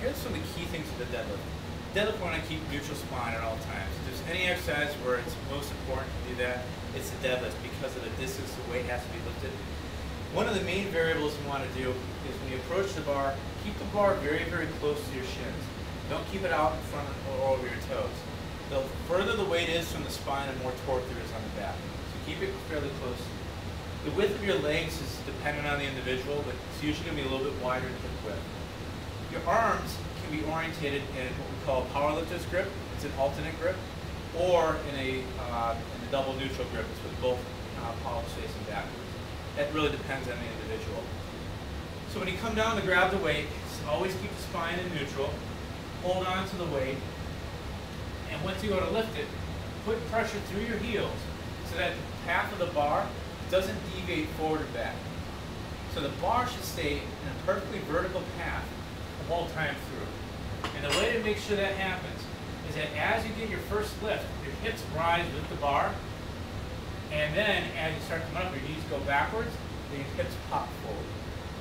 here's some of the key things with the deadlift. Deadlift, we want to keep neutral spine at all times. If there's any exercise where it's most important to do that, it's the deadlift because of the distance the weight has to be lifted. One of the main variables you want to do is when you approach the bar, keep the bar very, very close to your shins. Don't keep it out in front or over your toes. The further the weight is from the spine, the more torque there is on the back. So keep it fairly close. The width of your legs is dependent on the individual, but it's usually going to be a little bit wider in hip width. Your arms can be orientated in what we call a powerlifter's grip. It's an alternate grip, or in a double neutral grip. It's with both palms facing backwards. That really depends on the individual. So when you come down to grab the weight, always keep the spine in neutral. Hold on to the weight. And once you go to lift it, put pressure through your heels so that the path of the bar doesn't deviate forward or back. So the bar should stay in a perfectly vertical path the whole time through. And the way to make sure that happens is that as you get your first lift, your hips rise with the bar, and then as you start coming up, your knees go backwards, and your hips pop forward.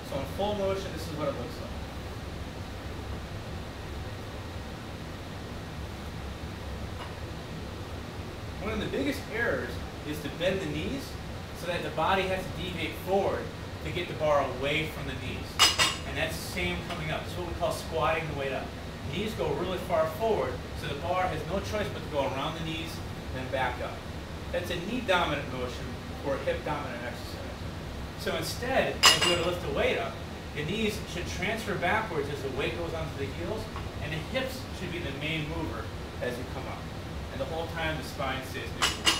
So in full motion, this is what it looks like. One of the biggest errors is to bend the knees so that the body has to deviate forward to get the bar away from the knees. And that's the same coming up. It's what we call squatting the weight up. The knees go really far forward, so the bar has no choice but to go around the knees and then back up. That's a knee-dominant motion or a hip-dominant exercise. So instead, as you go to lift the weight up, the knees should transfer backwards as the weight goes onto the heels, and the hips should be the main mover as you come up. And the whole time the spine stays neutral.